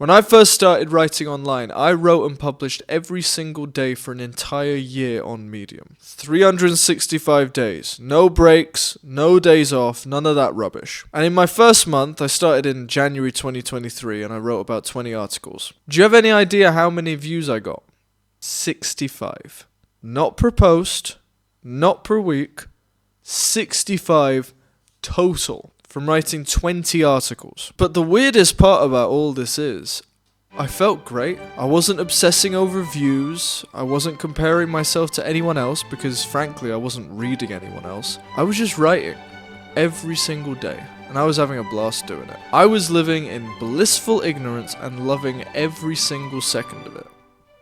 When I first started writing online, I wrote and published every single day for an entire year on Medium. 365 days. No breaks, no days off, none of that rubbish. And in my first month, I started in January 2023 and I wrote about 20 articles. Do you have any idea how many views I got? 65. Not per post, not per week, 65 total. From writing 20 articles. But the weirdest part about all this is, I felt great. I wasn't obsessing over views. I wasn't comparing myself to anyone else because frankly I wasn't reading anyone else. I was just writing every single day. And I was having a blast doing it. I was living in blissful ignorance and loving every single second of it.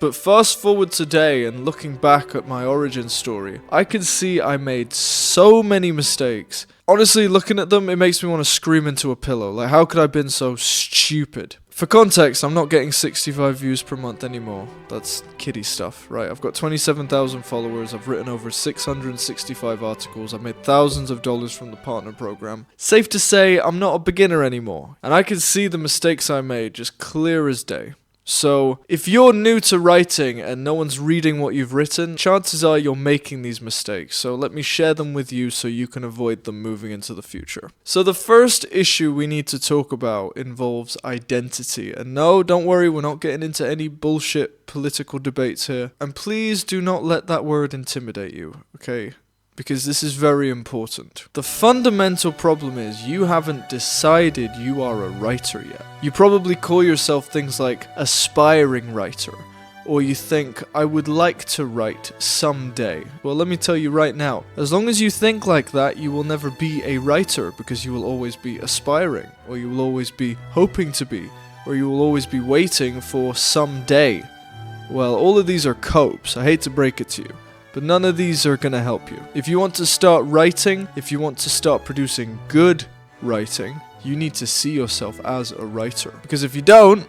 But fast forward today and looking back at my origin story, I can see I made so many mistakes. Honestly, looking at them, it makes me want to scream into a pillow. Like, how could I have been so stupid? For context, I'm not getting 65 views per month anymore. That's kiddie stuff, right? I've got 27,000 followers. I've written over 665 articles. I've made thousands of dollars from the partner program. Safe to say, I'm not a beginner anymore. And I can see the mistakes I made just clear as day. So, if you're new to writing and no one's reading what you've written, chances are you're making these mistakes. So let me share them with you so you can avoid them moving into the future. So the first issue we need to talk about involves identity. And no, don't worry, we're not getting into any bullshit political debates here. And please do not let that word intimidate you, okay? Because this is very important. The fundamental problem is you haven't decided you are a writer yet. You probably call yourself things like aspiring writer, or you think, I would like to write someday. Well, let me tell you right now, as long as you think like that, you will never be a writer because you will always be aspiring, or you will always be hoping to be, or you will always be waiting for someday. Well, all of these are copes, I hate to break it to you. But none of these are going to help you. If you want to start writing, if you want to start producing good writing, you need to see yourself as a writer. Because if you don't,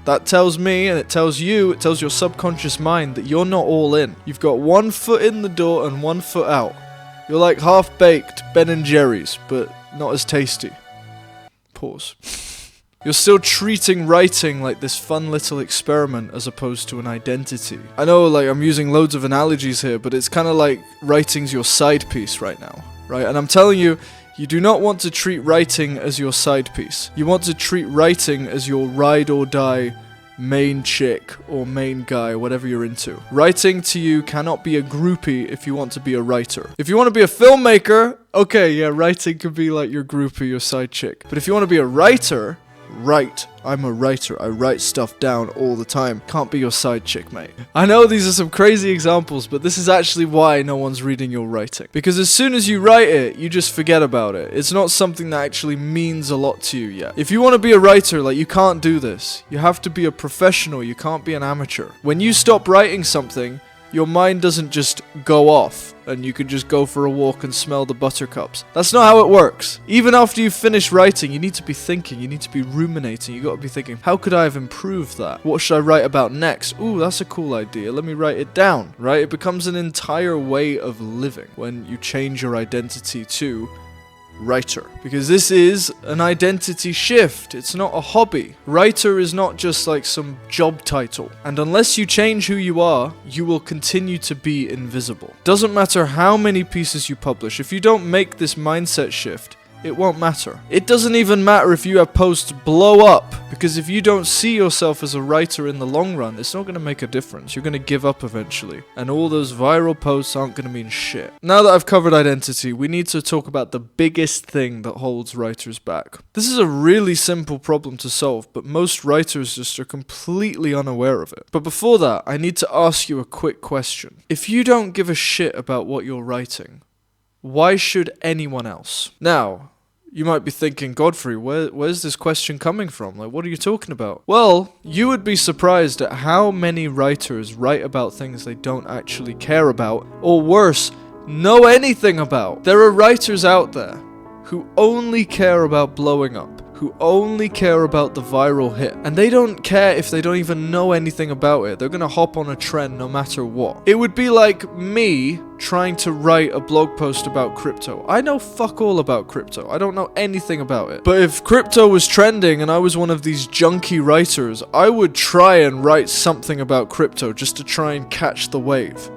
that tells me, and it tells you, it tells your subconscious mind that you're not all in. You've got one foot in the door and one foot out. You're like half-baked Ben & Jerry's, but not as tasty. Pause. You're still treating writing like this fun little experiment as opposed to an identity. I know, like, I'm using loads of analogies here, but it's kind of like writing's your side piece right now, right? And I'm telling you, you do not want to treat writing as your side piece. You want to treat writing as your ride or die main chick or main guy, whatever you're into. Writing to you cannot be a groupie if you want to be a writer. If you want to be a filmmaker, okay, yeah, writing could be like your groupie, your side chick. But if you want to be a writer, write. I'm a writer. I write stuff down all the time. Can't be your side chick, mate. I know these are some crazy examples, but this is actually why no one's reading your writing. Because as soon as you write it, you just forget about it. It's not something that actually means a lot to you yet. If you want to be a writer, like, you can't do this. You have to be a professional. You can't be an amateur. When you stop writing something, your mind doesn't just go off and you can just go for a walk and smell the buttercups. That's not how it works. Even after you finish writing, you need to be thinking, you need to be ruminating, you got to be thinking, how could I have improved that? What should I write about next? Ooh, that's a cool idea. Let me write it down, right? It becomes an entire way of living when you change your identity to writer, because this is an identity shift. It's not a hobby. Writer is not just like some job title, and unless you change who you are, you will continue to be invisible. Doesn't matter how many pieces you publish, if you don't make this mindset shift, it won't matter. It doesn't even matter if you have posts blow up, because if you don't see yourself as a writer in the long run, it's not going to make a difference. You're going to give up eventually, and all those viral posts aren't going to mean shit. Now that I've covered identity, we need to talk about the biggest thing that holds writers back. This is a really simple problem to solve, but most writers just are completely unaware of it. But before that, I need to ask you a quick question. If you don't give a shit about what you're writing, why should anyone else? Now, you might be thinking, Godfrey, where's this question coming from? Like, what are you talking about? Well, you would be surprised at how many writers write about things they don't actually care about, or worse, know anything about. There are writers out there who only care about blowing up, who only care about the viral hit. And they don't care if they don't even know anything about it. They're gonna hop on a trend no matter what. It would be like me trying to write a blog post about crypto. I know fuck all about crypto. I don't know anything about it. But if crypto was trending and I was one of these junky writers, I would try and write something about crypto just to try and catch the wave.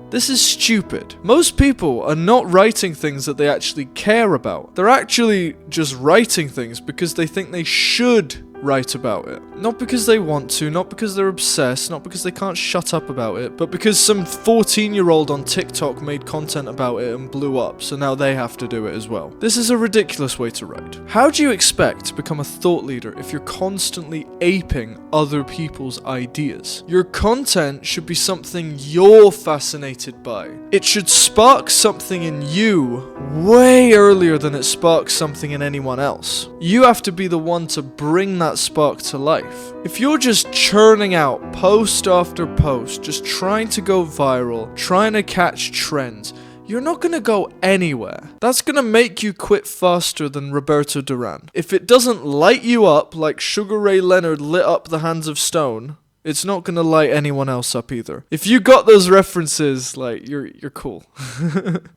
This is stupid. Most people are not writing things that they actually care about. They're actually just writing things because they think they should write about it. Not because they want to, not because they're obsessed, not because they can't shut up about it, but because some 14-year-old on TikTok made content about it and blew up, so now they have to do it as well. This is a ridiculous way to write. How do you expect to become a thought leader if you're constantly aping other people's ideas? Your content should be something you're fascinated by. It should spark something in you way earlier than it sparks something in anyone else. You have to be the one to bring that spark to life. If you're just churning out post after post, just trying to go viral, trying to catch trends, you're not gonna go anywhere. That's gonna make you quit faster than Roberto Duran. If it doesn't light you up like Sugar Ray Leonard lit up the Hands of Stone, it's not gonna light anyone else up either. If you got those references, like, you're cool.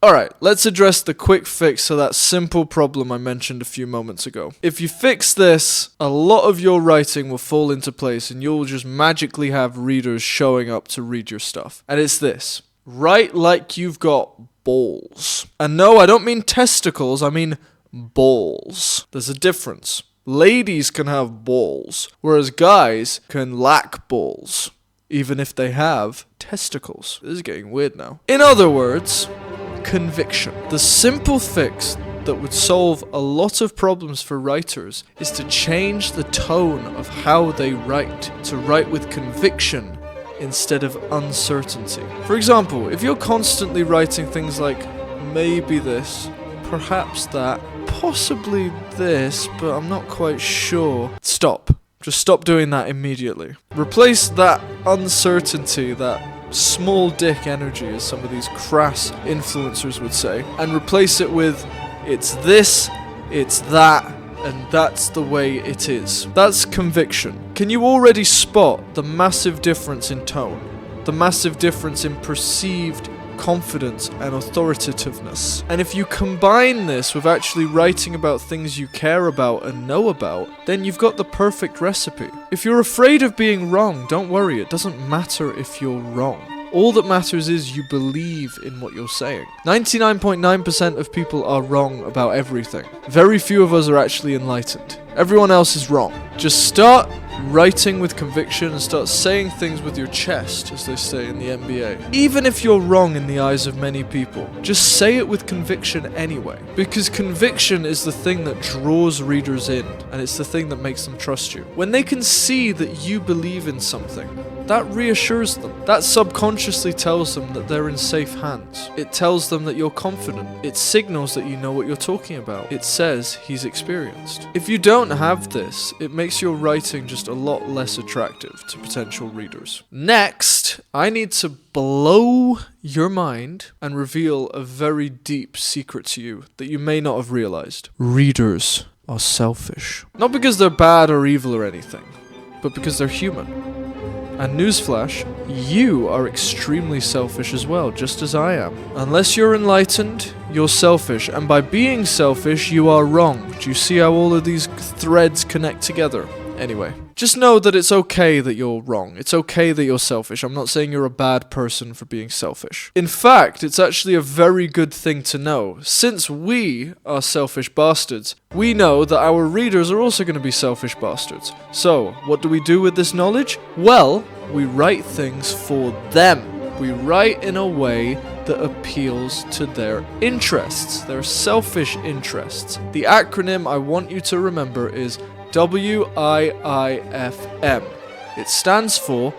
Alright, let's address the quick fix to that simple problem I mentioned a few moments ago. If you fix this, a lot of your writing will fall into place and you'll just magically have readers showing up to read your stuff. And it's this: write like you've got balls. And no, I don't mean testicles, I mean balls. There's a difference. Ladies can have balls, whereas guys can lack balls, even if they have testicles. This is getting weird now. In other words, conviction. The simple fix that would solve a lot of problems for writers is to change the tone of how they write, to write with conviction instead of uncertainty. For example, if you're constantly writing things like, maybe this, perhaps that, possibly this, but I'm not quite sure. Stop. Just stop doing that immediately. Replace that uncertainty, that small dick energy, as some of these crass influencers would say, and replace it with, it's this, it's that, and that's the way it is. That's conviction. Can you already spot the massive difference in tone? The massive difference in perceived confidence and authoritativeness. And if you combine this with actually writing about things you care about and know about, then you've got the perfect recipe. If you're afraid of being wrong, don't worry, it doesn't matter if you're wrong. All that matters is you believe in what you're saying. 99.9% of people are wrong about everything. Very few of us are actually enlightened. Everyone else is wrong. Just start writing with conviction and start saying things with your chest, as they say in the NBA. Even if you're wrong in the eyes of many people, just say it with conviction anyway. Because conviction is the thing that draws readers in, and it's the thing that makes them trust you. When they can see that you believe in something, that reassures them. That subconsciously tells them that they're in safe hands. It tells them that you're confident. It signals that you know what you're talking about. It says he's experienced. If you don't have this, it makes your writing just a lot less attractive to potential readers. Next, I need to blow your mind and reveal a very deep secret to you that you may not have realized. Readers are selfish. Not because they're bad or evil or anything, but because they're human. And newsflash, you are extremely selfish as well, just as I am. Unless you're enlightened, you're selfish, and by being selfish, you are wrong. Do you see how all of these threads connect together? Anyway, just know that it's okay that you're wrong. It's okay that you're selfish. I'm not saying you're a bad person for being selfish. In fact, it's actually a very good thing to know. Since we are selfish bastards, we know that our readers are also going to be selfish bastards. So, what do we do with this knowledge? Well, we write things for them. We write in a way that appeals to their interests, their selfish interests. The acronym I want you to remember is WIIFM. It stands for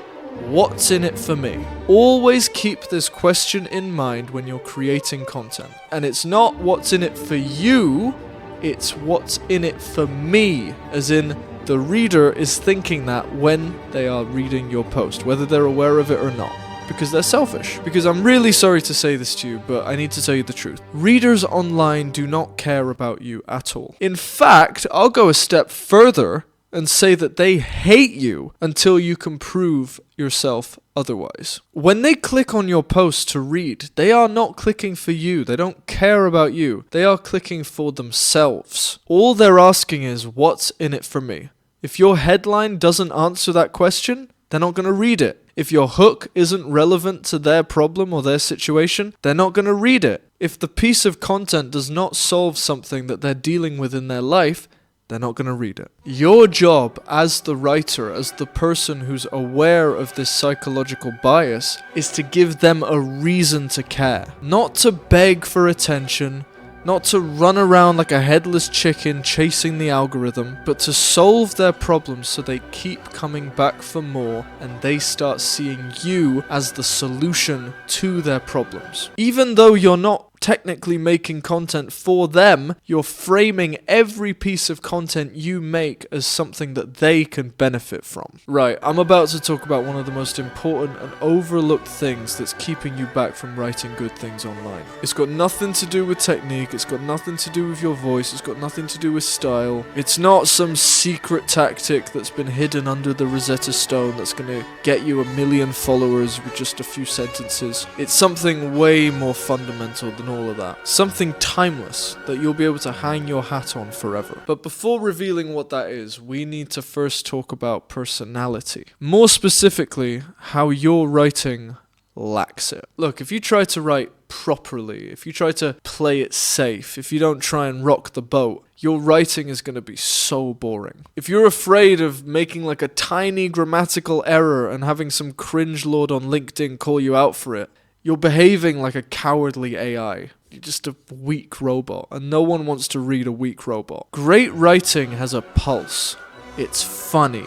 What's in it for me? Always keep this question in mind when you're creating content. And it's not what's in it for you, it's what's in it for me, as in the reader is thinking that when they are reading your post, whether they're aware of it or not. because they're selfish. Because I'm really sorry to say this to you, but I need to tell you the truth. Readers online do not care about you at all. In fact, I'll go a step further and say that they hate you until you can prove yourself otherwise. When they click on your post to read, they are not clicking for you. They don't care about you. They are clicking for themselves. All they're asking is, what's in it for me? If your headline doesn't answer that question, they're not going to read it. If your hook isn't relevant to their problem or their situation, they're not going to read it. If the piece of content does not solve something that they're dealing with in their life, they're not going to read it. Your job as the writer, as the person who's aware of this psychological bias, is to give them a reason to care. Not to beg for attention, not to run around like a headless chicken chasing the algorithm, but to solve their problems so they keep coming back for more and they start seeing you as the solution to their problems. Even though you're not technically making content for them, you're framing every piece of content you make as something that they can benefit from. Right, I'm about to talk about one of the most important and overlooked things that's keeping you back from writing good things online. It's got nothing to do with technique, it's got nothing to do with your voice, it's got nothing to do with style. It's not some secret tactic that's been hidden under the Rosetta Stone that's gonna get you 1 million followers with just a few sentences. It's something way more fundamental than all of that. Something timeless that you'll be able to hang your hat on forever. But before revealing what that is, we need to first talk about personality. More specifically, how your writing lacks it. Look, if you try to write properly, if you try to play it safe, if you don't try and rock the boat, your writing is going to be so boring. If you're afraid of making like a tiny grammatical error and having some cringe lord on LinkedIn call you out for it, you're behaving like a cowardly AI. You're just a weak robot, and no one wants to read a weak robot. Great writing has a pulse. It's funny.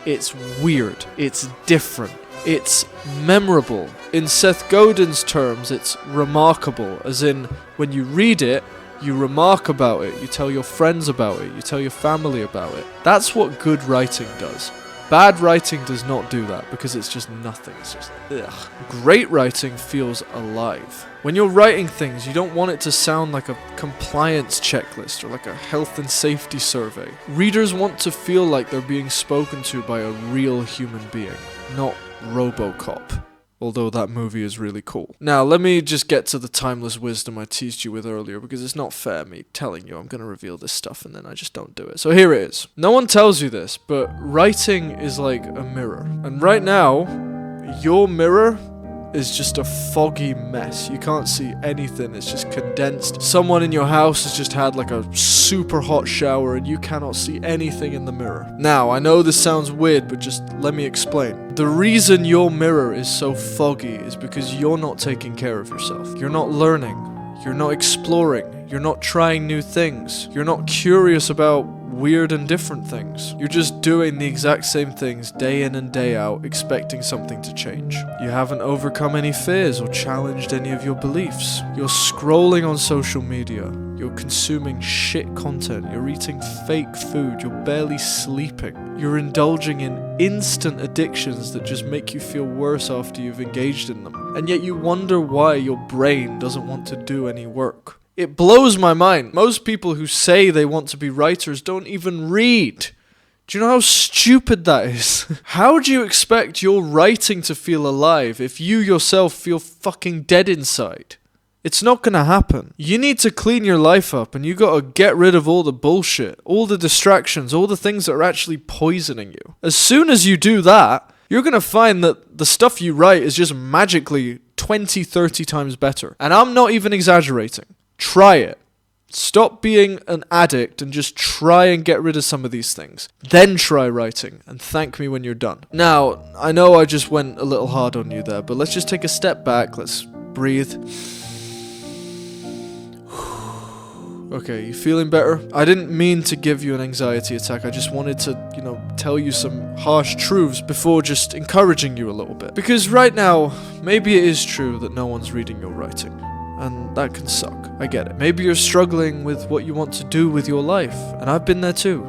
It's weird. It's different. It's memorable. In Seth Godin's terms, it's remarkable, as in, when you read it, you remark about it, you tell your friends about it, you tell your family about it. That's what good writing does. Bad writing does not do that because it's just nothing. It's just ugh. Great writing feels alive. When you're writing things, you don't want it to sound like a compliance checklist or like a health and safety survey. Readers want to feel like they're being spoken to by a real human being, not RoboCop. Although that movie is really cool. Now, let me just get to the timeless wisdom I teased you with earlier, because it's not fair me telling you I'm going to reveal this stuff and then I just don't do it. So here it is. No one tells you this, but writing is like a mirror. And right now, your mirror is just a foggy mess. You can't see anything. It's just condensed. Someone in your house has just had like a super hot shower and you cannot see anything in the mirror. Now, I know this sounds weird, but just let me explain. The reason your mirror is so foggy is because you're not taking care of yourself. You're not learning. You're not exploring. You're not trying new things. You're not curious about weird and different things. You're just doing the exact same things day in and day out, expecting something to change. You haven't overcome any fears or challenged any of your beliefs. You're scrolling on social media. You're consuming shit content. You're eating fake food. You're barely sleeping. You're indulging in instant addictions that just make you feel worse after you've engaged in them. And yet you wonder why your brain doesn't want to do any work. It blows my mind. Most people who say they want to be writers don't even read. Do you know how stupid that is? How do you expect your writing to feel alive if you yourself feel fucking dead inside? It's not gonna happen. You need to clean your life up and you gotta get rid of all the bullshit, all the distractions, all the things that are actually poisoning you. As soon as you do that, you're gonna find that the stuff you write is just magically 20, 30 times better. And I'm not even exaggerating. Try it. Stop being an addict and just try and get rid of some of these things. Then try writing and thank me when you're done. Now, I know I just went a little hard on you there, but let's just take a step back. Let's breathe. Okay, you feeling better? I didn't mean to give you an anxiety attack. I just wanted to, tell you some harsh truths before just encouraging you a little bit. Because right now, maybe it is true that no one's reading your writing. And that can suck. I get it. Maybe you're struggling with what you want to do with your life. And I've been there too.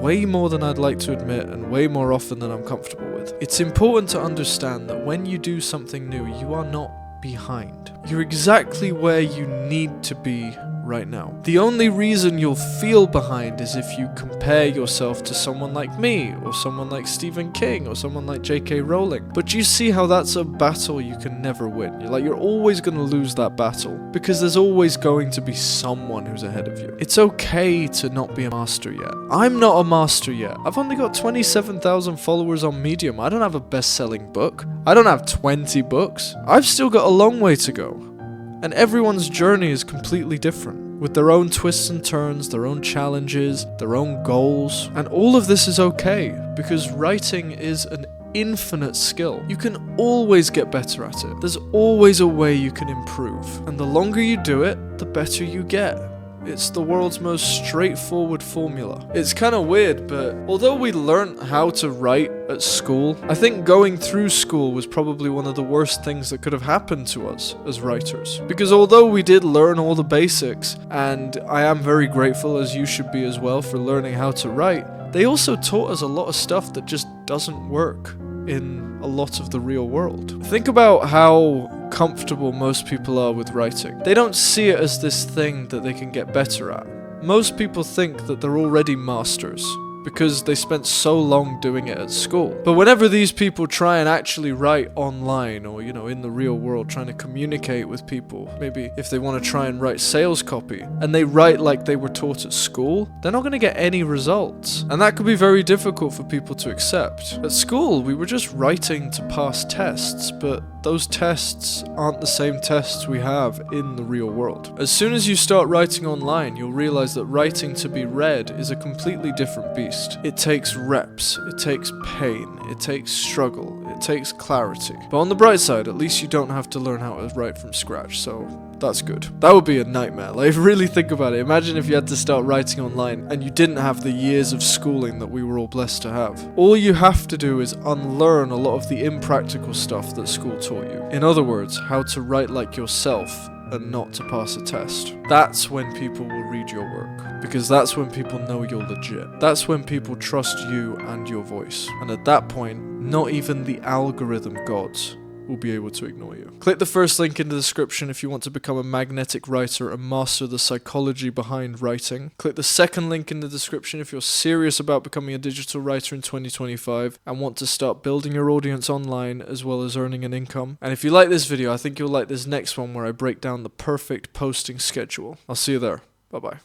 way more than I'd like to admit and way more often than I'm comfortable with. It's important to understand that when you do something new, you are not behind. You're exactly where you need to be right now. The only reason you'll feel behind is if you compare yourself to someone like me, or someone like Stephen King, or someone like J.K. Rowling. But you see how that's a battle you can never win. You're always going to lose that battle, because there's always going to be someone who's ahead of you. It's okay to not be a master yet. I'm not a master yet. I've only got 27,000 followers on Medium. I don't have a best-selling book. I don't have 20 books. I've still got a long way to go. And everyone's journey is completely different, with their own twists and turns, their own challenges, their own goals. And all of this is okay, because writing is an infinite skill. You can always get better at it. There's always a way you can improve. And the longer you do it, the better you get. It's the world's most straightforward formula. It's kind of weird, but although we learned how to write at school, I think going through school was probably one of the worst things that could have happened to us as writers. Because although we did learn all the basics, and I am very grateful, as you should be as well, for learning how to write, they also taught us a lot of stuff that just doesn't work in a lot of the real world. Think about how comfortable most people are with writing. They don't see it as this thing that they can get better at. Most people think that they're already masters because they spent so long doing it at school. But whenever these people try and actually write online, or in the real world, trying to communicate with people, maybe if they want to try and write sales copy, and they write like they were taught at school, they're not going to get any results. And that could be very difficult for people to accept. At school, we were just writing to pass tests, but those tests aren't the same tests we have in the real world. As soon as you start writing online, you'll realize that writing to be read is a completely different beast. It takes reps, it takes pain, it takes struggle, it takes clarity. But on the bright side, at least you don't have to learn how to write from scratch, so that's good. That would be a nightmare. Really think about it. Imagine if you had to start writing online and you didn't have the years of schooling that we were all blessed to have. All you have to do is unlearn a lot of the impractical stuff that school taught you. In other words, how to write like yourself and not to pass a test. That's when people will read your work, because that's when people know you're legit. That's when people trust you and your voice. And at that point, not even the algorithm gods will be able to ignore you. Click the first link in the description if you want to become a magnetic writer and master the psychology behind writing. Click the second link in the description if you're serious about becoming a digital writer in 2025 and want to start building your audience online as well as earning an income. And if you like this video, I think you'll like this next one where I break down the perfect posting schedule. I'll see you there. Bye-bye.